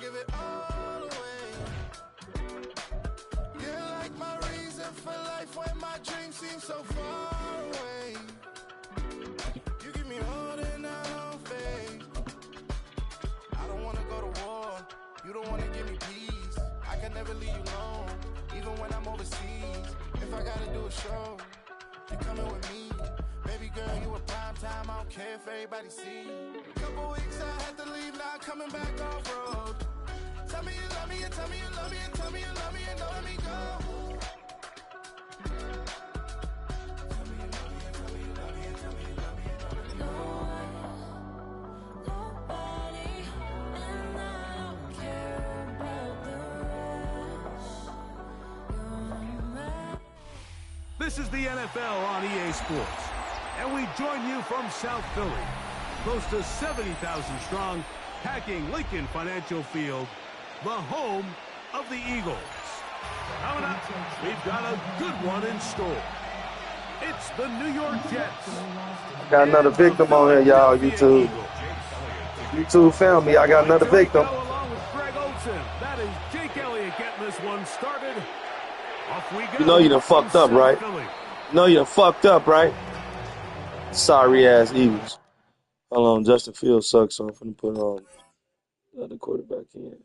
give it all away. You're like my reason for life when my dreams seem so far away. You give me more than I don't fake. I don't wanna go to war. You don't wanna give me peace. I can never leave you alone, even when I'm overseas. If I gotta do a show, you coming with me. Baby girl, you a prime time. I don't care if everybody see. Couple weeks I had to leave, now I'm coming back off road. Tell me you love me, and tell me you love me, and tell me you love me, and don't let me go. Tell me you love me, and tell me you love me, and tell me you love me, and don't let me go. Nobody, and I don't care about the rest. This is the NFL on EA Sports, and we join you from South Philly, close to 70,000 strong, packing Lincoln Financial Field, the home of the Eagles. Coming up, we've got a good one in store. It's the New York Jets. Got another victim on here, y'all. YouTube found me. I got another victim. Along with Greg Olsen. That is Jake Elliott getting this one started. Off we go. You know you done fucked up, right? You know you done fucked up, right? Sorry ass Eagles. Hold on, Justin Fields sucks, so I'm finna put the other quarterback in.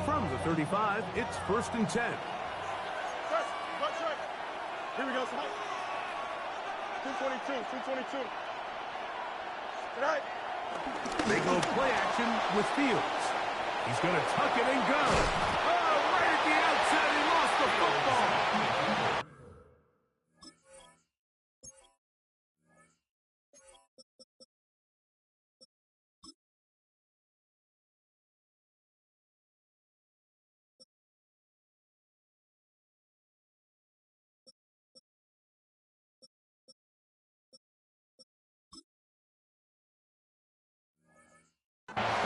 From the 35, it's 1st and 10. Here we go, son. 222, 222. Tonight. They go play action with Fields. He's going to tuck it and go. Oh, right at the outside, he lost the football.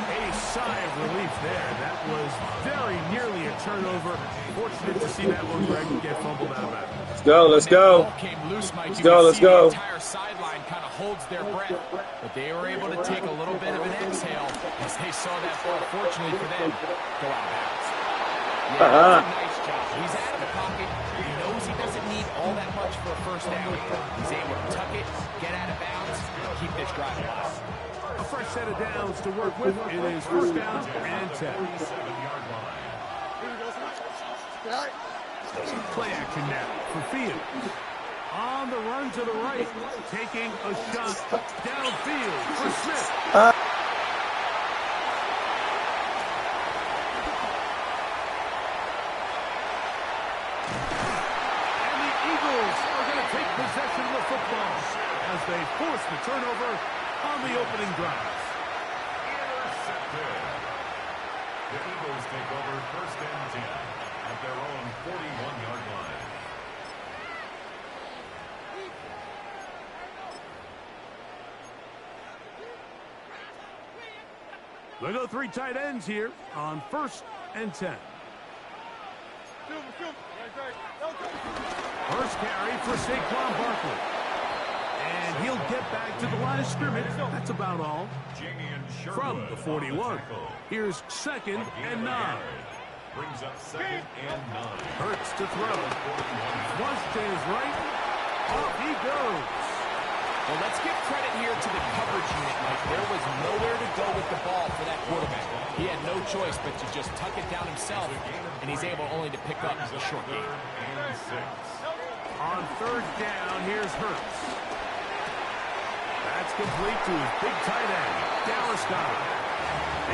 A sigh of relief there. That was very nearly a turnover. Fortunate to see that one, Greg, get fumbled out of bounds. Let's go, let's go. Let's go, let's go. The entire sideline kind of holds their breath, but they were able to take a little bit of an exhale as they saw that ball, fortunately for them, go out of bounds. Yeah, that's a nice job. He's out of the pocket. He knows he doesn't need all that much for a first down. He's able to tuck it, get out of bounds, and keep this drive alive. A fresh set of downs to work with. It is 1st down and 10. 7-yard line. Play action now for Fields. On the run to the right, taking a shot downfield for Smith. And the Eagles are going to take possession of the football as they force the turnover on the opening drive. Intercepted. The Eagles take over 1st and 10 at their own 41-yard line. They go 3 tight ends here on 1st and 10. First carry for Saquon Barkley. And he'll get back to the line of scrimmage. That's about all. From the 41, here's 2nd and 9. Brings up 2nd and 9. Hurts to throw. Flush to his right. Off he goes. Well, let's give credit here to the coverage unit, Mike. There was nowhere to go with the ball for that quarterback. He had no choice but to just tuck it down himself, and he's able only to pick up a short gain. On 3rd down, here's Hurts. That's complete to his big tight end, Dallas Goedert.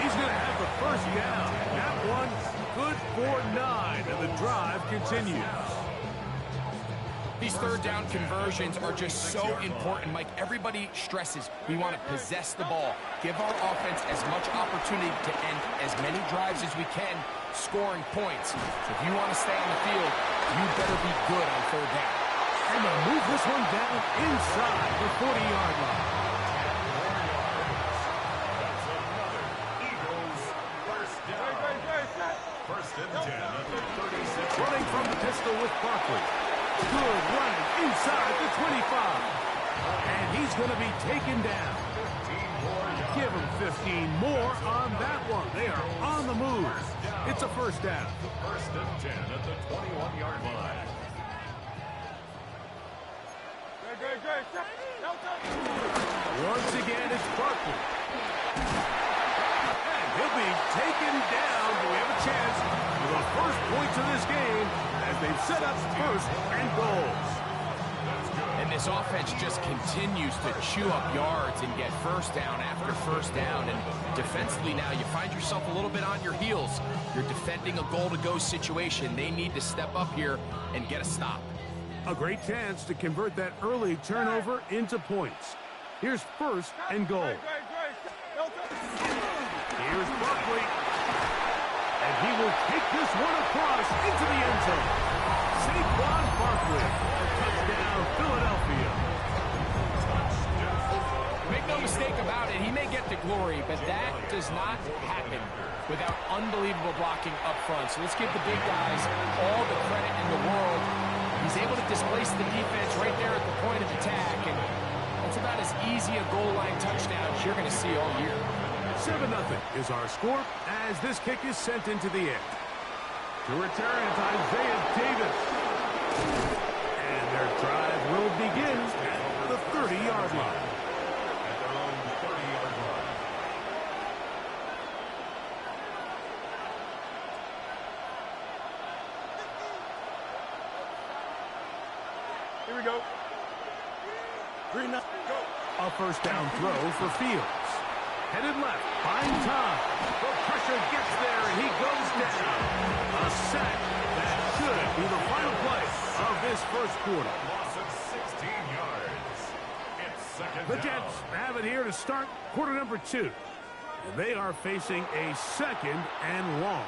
He's going to have the 1st down. That one good for 9, and the drive continues. These third down conversions are just so important, Mike. Everybody stresses we want to possess the ball, give our offense as much opportunity to end as many drives as we can, scoring points. So if you want to stay on the field, you better be good on third down. And they'll move this one down inside the 40-yard line. That's another Eagles first down. First and 10 at the 36. Running from the pistol with Barkley. Good running inside the 25. And he's going to be taken down. 15 more yards. Give him 15 more on that one. They are on the move. It's a first down. First and 10 at the 21-yard line. Once again, it's Barkley. And he'll be taken down. Do we have a chance for the first points of this game as they've set up first and goals? And this offense just continues to chew up yards and get first down after first down. And defensively now, you find yourself a little bit on your heels. You're defending a goal-to-go situation. They need to step up here and get a stop. A great chance to convert that early turnover into points. Here's first and goal. Here's Barkley. And he will take this one across into the end zone. Saquon Barkley. Touchdown, Philadelphia. Make no mistake about it, he may get the glory, but that does not happen without unbelievable blocking up front. So let's give the big guys all the credit in the world. He's able to displace the defense right there at the point of attack, and that's about as easy a goal line touchdown as you're going to see all year. 7-0 is our score as this kick is sent into the air. To return, it's Isaiah Davis. And their drive will begin at the 30-yard line. At their own 30-yard line. Here we go. Green, go. A first down throw for Fields. Headed left, finds time. The pressure gets there, and he goes down. A sack. That should be the final play of this first quarter. Loss of 16 yards. It's second The down. Jets have it here to start quarter number 2. And they are facing a second and long.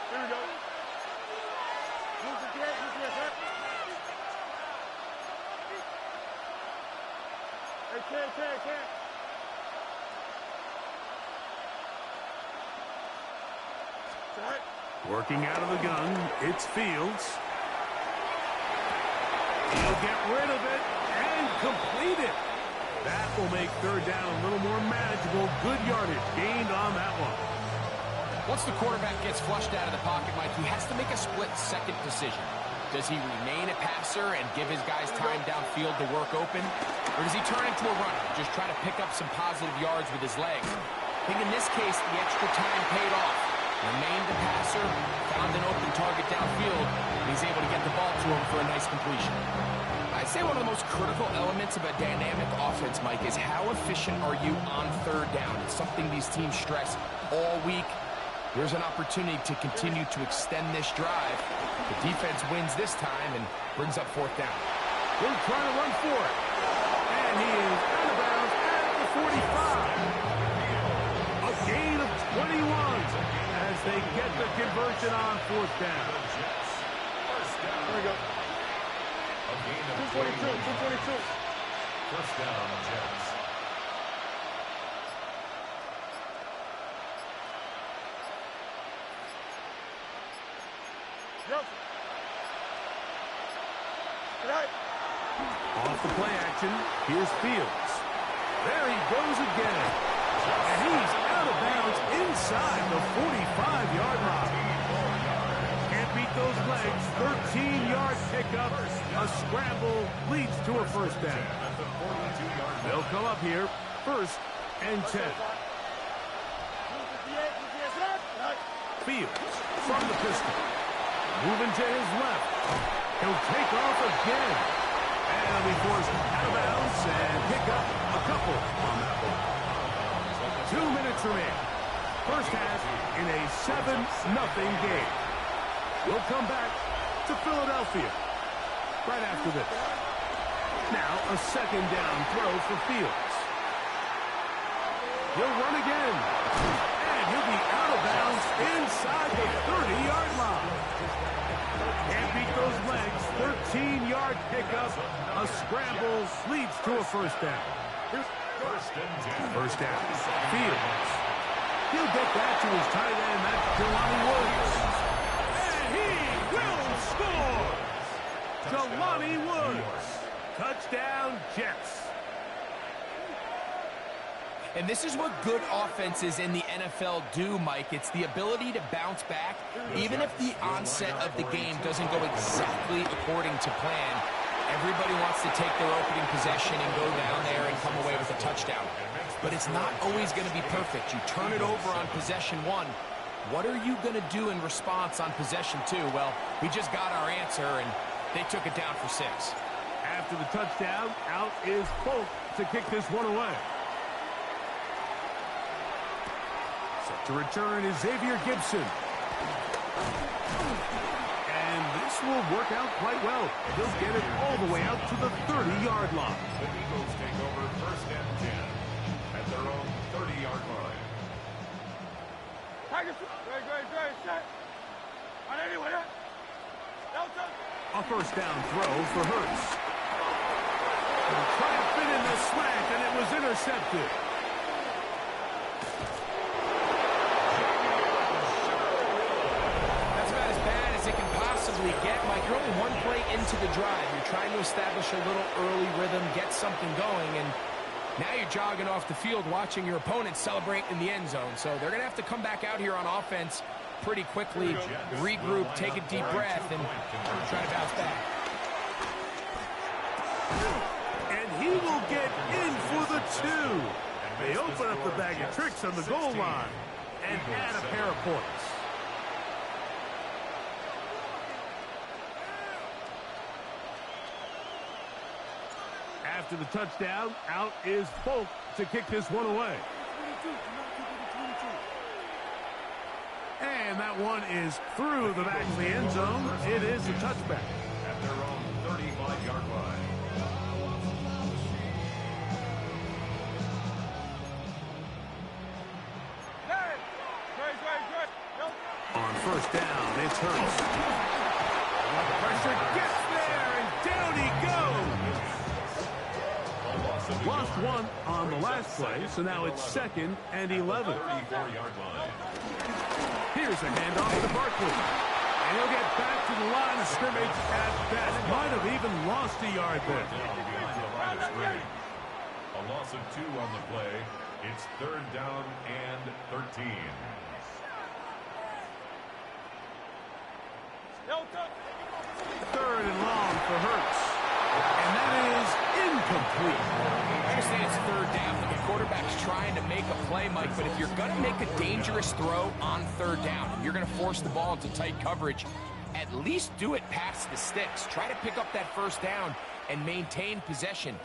Here we go. Move the gas, huh? Hey, can't. Right. Working out of the gun, it's Fields. He'll get rid of it and complete it. That will make third down a little more manageable. Good yardage gained on that one. Once the quarterback gets flushed out of the pocket, Mike, he has to make a split-second decision. Does he remain a passer and give his guys time downfield to work open? Or does he turn into a runner, just try to pick up some positive yards with his legs? I think in this case, the extra time paid off. Remained a passer, found an open target downfield, and he's able to get the ball to him for a nice completion. I'd say one of the most critical elements of a dynamic offense, Mike, is how efficient are you on third down? It's something these teams stress all week. Here's an opportunity to continue to extend this drive. The defense wins this time and brings up fourth down. They're trying to run for it. And he is out of bounds at the 45. A gain of 21 as they get the conversion on fourth down. First down. Here we go. A gain of 222. First down, Jets. Yep. Right. Off the play action, here's Fields. There he goes again. And he's out of bounds inside the 45-yard line. Can't beat those legs. 13-yard pickup. A scramble leads to a first down. They'll come up here, first and 10. Fields from the pistol. Moving to his left. He'll take off again. And he'll be forced out of bounds and pick up a couple on that one. 2 minutes remain. First half in a 7-0 game. We'll come back to Philadelphia right after this. Now a second down throw for Fields. He'll run again. And he'll be out of bounds inside the 30-yard line. Can't beat those legs. 13-yard pickup. A scramble leads to a first down. First down. Fields. He'll get that to his tight end. That's Jelani Woods. And he will score. Jelani Woods. Touchdown, Jets. And this is what good offenses in the NFL do, Mike. It's the ability to bounce back, even if the onset of the game doesn't go exactly according to plan. Everybody wants to take their opening possession and go down there and come away with a touchdown. But it's not always going to be perfect. You turn it over on possession 1. What are you going to do in response on possession 2? Well, we just got our answer, and they took it down for 6. After the touchdown, out is Folk to kick this one away. Set to return is Xavier Gibson. And this will work out quite well. He'll get it all the way out to the 30-yard line. The Eagles take over first and 10 at their own 30-yard line. A first down throw for Hurts. Trying to fit in the slant, and it was intercepted. That's about as bad as it can possibly get, Mike. You're only one play into the drive. You're trying to establish a little early rhythm, get something going, and now you're jogging off the field watching your opponent celebrate in the end zone. So they're going to have to come back out here on offense pretty quickly, regroup, take a deep breath, and try to bounce back. And he will get in for the 2. They open up the bag of tricks on the goal line and add a pair of points. After the touchdown, out is Folk to kick this one away. And that one is through the back of the end zone. It is a touchback. At their own 35-yard line. On first down, it's Hurts. Pressure gets there, and down he goes. Lost one on the last play, so now it's 2nd and 11. 34-yard line. Here's a handoff to Barkley. And he'll get back to the line of scrimmage at that. Might have even lost a yard there. A loss of 2 on the play. It's 3rd down and 13. Third and long for Hurts. And that is incomplete. I understand it's 3rd down, but the quarterback's trying to make a play, Mike. But if you're going to make a dangerous throw on 3rd down, and you're going to force the ball into tight coverage, at least do it past the sticks. Try to pick up that first down and maintain possession.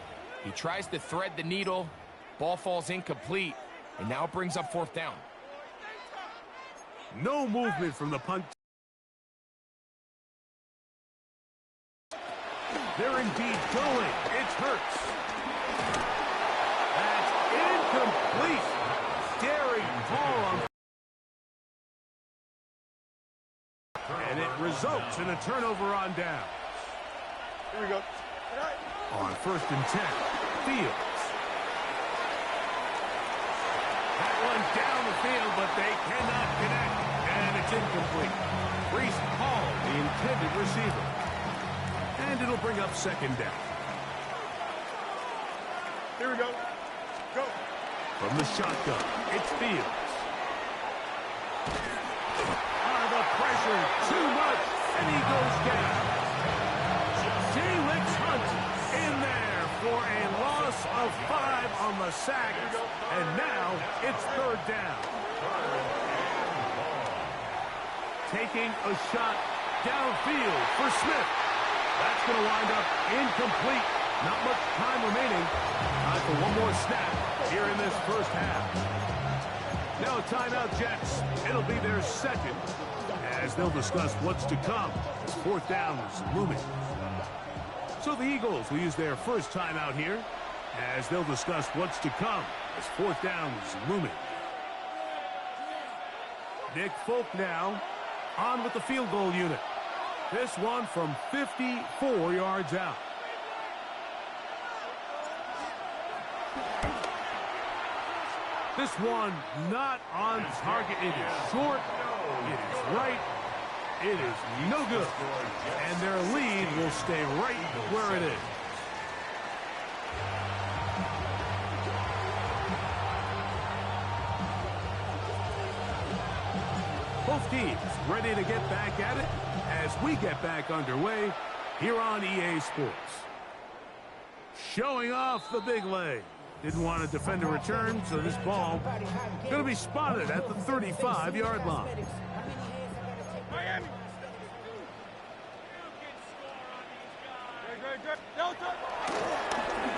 He tries to thread the needle. Ball falls incomplete, and now it brings up 4th down. No movement from the punt. They're indeed going. It's Hurts. That's incomplete. Daring ball on. And it results in a turnover on down. Here we go. On 1st and 10, Fields. That one down the field, but they cannot connect. And it's incomplete. Breece Hall, the intended receiver. And it'll bring up 2nd down. Here we go. Go. From the shotgun, it's Fields. The pressure, too much, and he goes down. Felix Hunt in there for a loss of 5 on the sack. And now it's 3rd down. Taking a shot downfield for Smith. That's going to wind up incomplete. Not much time remaining. Time for one more snap here in this first half. Now a timeout, Jets. It'll be their second, as they'll discuss what's to come as fourth down is looming. So the Eagles will use their first timeout here, as they'll discuss what's to come as fourth down is looming. Nick Folk now on with the field goal unit. This one from 54 yards out. This one not on target. It is short. It is right. It is no good. And their lead will stay right where it is. Both teams ready to get back at it as we get back underway here on EA Sports. Showing off the big leg. Didn't want to defend a return, so this ball going to be spotted at the 35-yard line.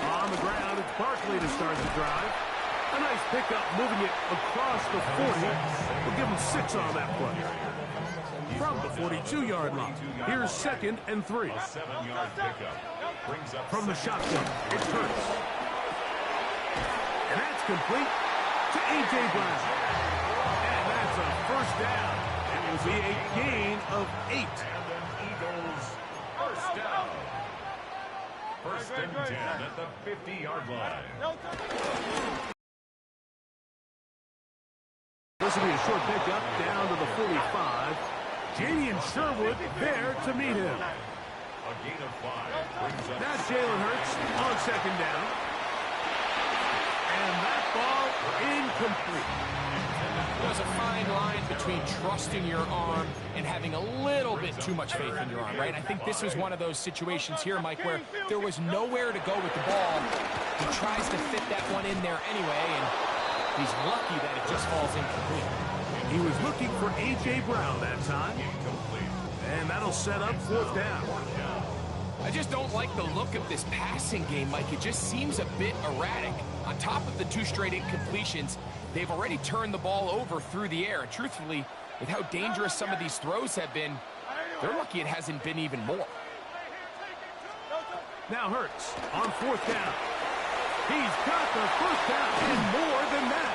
On the ground, it's Barkley to start the drive. A nice pickup, moving it across the 40. We'll give him 6 on that play. From the 42-yard line, here's 2nd and 3. 7-yard pickup. From the shotgun, it's Hurts. And that's complete to A.J. Brown. And that's a first down. It will be a gain of 8. And an Eagles first down. First and 10 at the 50-yard line. This will be a short pickup down to the 45. Jadian Sherwood there to meet him. A gain of 5 brings up. Now Jalen Hurts on 2nd down. And that ball incomplete. There's a fine line between trusting your arm and having a little bit too much faith in your arm, right? I think this was one of those situations here, Mike, where there was nowhere to go with the ball. He tries to fit that one in there anyway, and he's lucky that it just falls incomplete. He was looking for A.J. Brown that time. And that'll set up 4th down. I just don't like the look of this passing game, Mike. It just seems a bit erratic. On top of the 2 straight incompletions, they've already turned the ball over through the air. And truthfully, with how dangerous some of these throws have been, they're lucky it hasn't been even more. Now Hurts on 4th down. He's got the first down and more than that.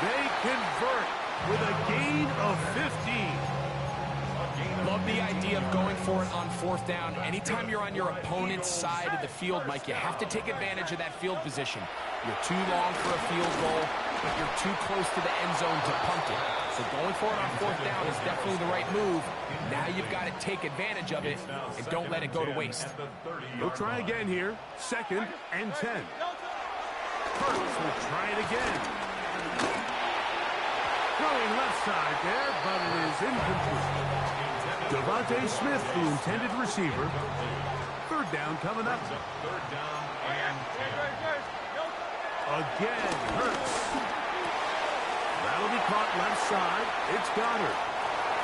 They convert with a gain of 15. Love the idea of going for it on 4th down. Anytime you're on your opponent's side of the field, Mike, you have to take advantage of that field position. You're too long for a field goal, but you're too close to the end zone to punt it. So going for it on 4th down is definitely the right move. Now you've got to take advantage of it and don't let it go to waste. We'll try again here. 2nd and 10. Hurts will try it again. Throwing left side there, but it is incomplete. Devontae Smith, the intended receiver. 3rd down coming up. 3rd down and 10. Again, Hurts. That'll be caught left side. It's Goddard.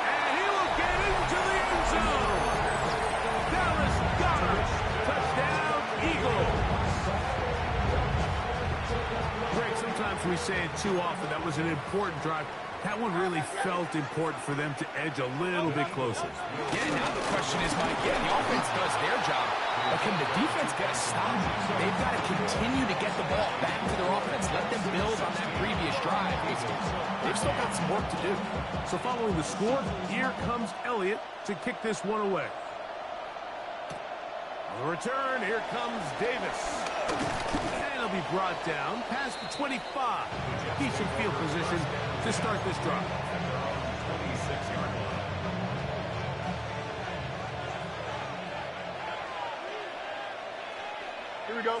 And he will get into the end zone. Dallas Goddard. Touchdown, Eagles. Greg, sometimes we say it too often. That was an important drive. That one really felt important for them to edge a little bit closer. Yeah, now the question is, Mike, the offense does their job, but can the defense get a stop? They've got to continue to get the ball back to their offense. Let them build on that previous drive. They've still got some work to do. So following the score, here comes Elliott to kick this one away. On the return, here comes Davis. And he'll be brought down past the 25. Decent field position to start this drive. 26-yard line. Here we go.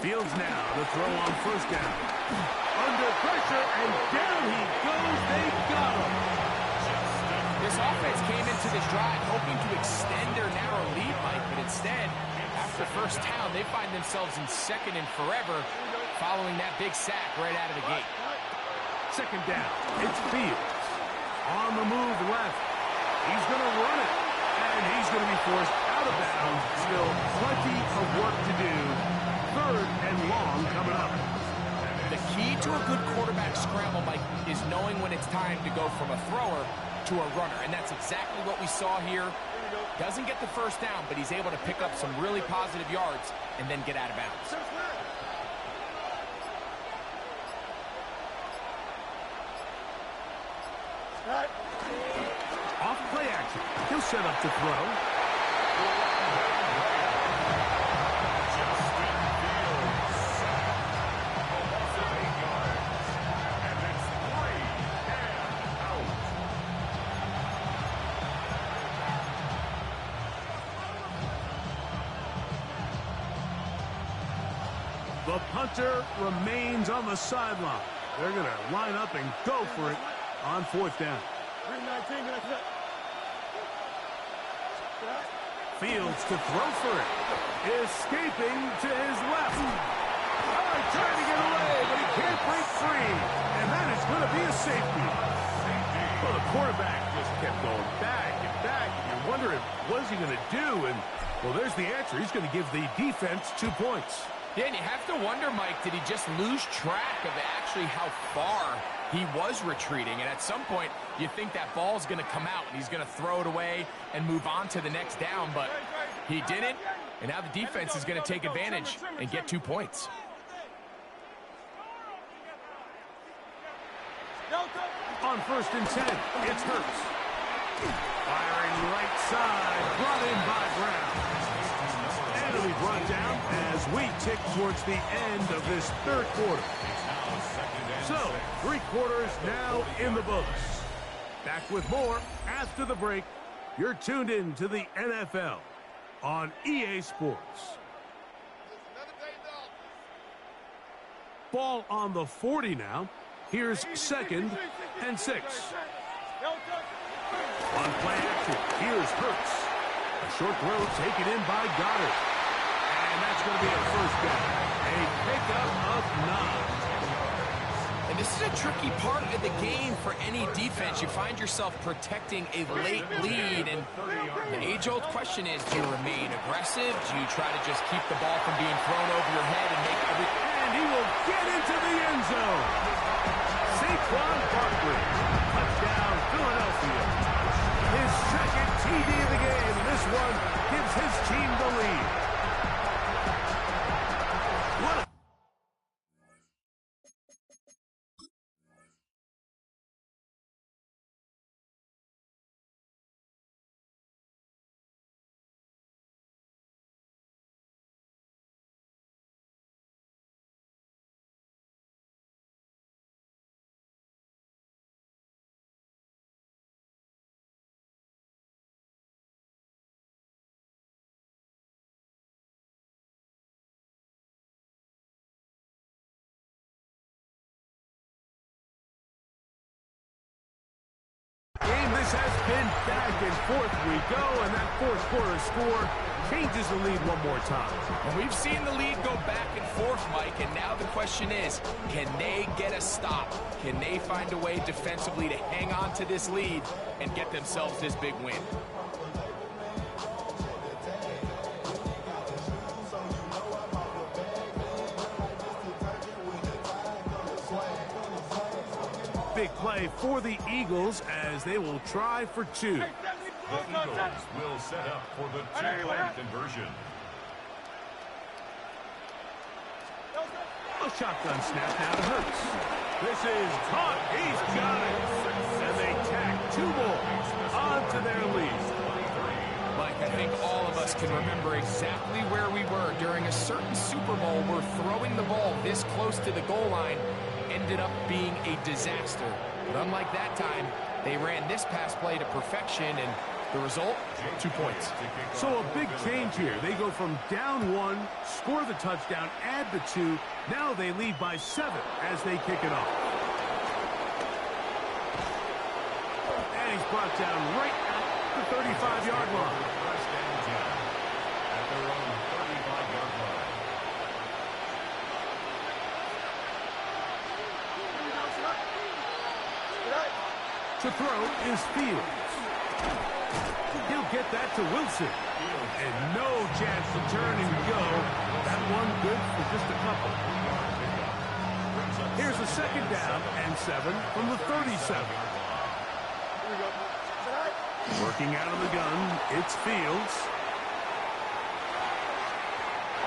Fields now to throw on 1st down. Under pressure, and down he goes. They got him. This offense came into this drive hoping to extend their narrow lead, Mike, but instead, after 1st down, they find themselves in 2nd and forever following that big sack right out of the gate. 2nd down. It's Fields. On the move left. He's going to run it. And he's going to be forced out of bounds. Still plenty of work to do. 3rd and long coming up. The key to a good quarterback scramble, Mike, is knowing when it's time to go from a thrower to a runner, and that's exactly what we saw here. Doesn't get the first down, but he's able to pick up some really positive yards and then get out of bounds. Off play action. He'll set up to throw. The punter remains on the sideline. They're going to line up and go for it on 4th down. 319, Fields to throw for it. Escaping to his left. Oh, he's trying to get away, but he can't break free. And that is going to be a safety. Well, the quarterback just kept going back and back. And you're wondering, what is he going to do? And, well, there's the answer. He's going to give the defense 2 points. Yeah, and you have to wonder, Mike, did he just lose track of actually how far he was retreating? And at some point, you think that ball's going to come out and he's going to throw it away and move on to the next down, but he didn't. And now the defense is going to take advantage and get 2 points. On 1st and 10, it's Hurts. Firing right side, brought in by Brown. And it'll be brought down as we tick towards the end of this 3rd quarter. So, 3 quarters now in the books. Back with more after the break. You're tuned in to the NFL on EA Sports. Ball on the 40 now. Here's 2nd and 6. On play action, here's Hurts. A short throw taken in by Goddard. And that's going to be a 1st down. A pickup of 9. And this is a tricky part of the game for any defense. You find yourself protecting a late lead, and the age-old question is, do you remain aggressive? Do you try to just keep the ball from being thrown over your head and make everything? And he will get into the end zone. Saquon Barkley, touchdown Philadelphia. His 2nd TD of the game, and this one gives his team the lead. What a This has been back and forth we go, and that 4th quarter score changes the lead one more time. And we've seen the lead go back and forth, Mike, and now the question is, can they get a stop? Can they find a way defensively to hang on to this lead and get themselves this big win? Big play for the Eagles as they will try for 2. The Eagles will set up for the 2-point conversion. A shotgun snap now to Hurts. This is caught. He's got it. And they tack 2 more onto their lead. Mike, I think all of us can remember exactly where we were during a certain Super Bowl where throwing the ball this close to the goal line ended up being a disaster. But unlike that time, they ran this pass play to perfection, and the result, 2 points. So a big change here. They go from down 1, score the touchdown, add the 2. Now they lead by 7 as they kick it off. And he's brought down right at the 35-yard line. First and 10 at their own 35-yard line. To throw is Fields. He'll get that to Wilson. And no chance to turn and go. That one good for just a couple. Brings up Here's a 2nd down and 7 from the 37. Working out of the gun, it's Fields.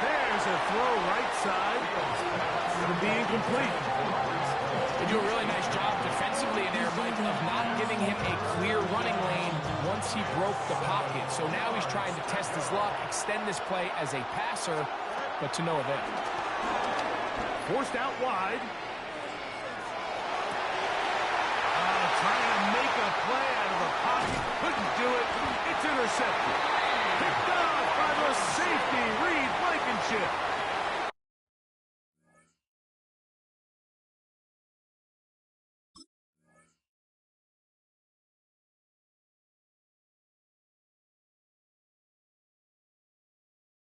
There's a throw right side. It'll be incomplete. They do a really nice job defensively in there, Mike, of not giving him a clear running lane once he broke the pocket. So now he's trying to test his luck, extend this play as a passer, but to no avail. Forced out wide. Trying to make a play out of a pocket. Couldn't do it. It's intercepted.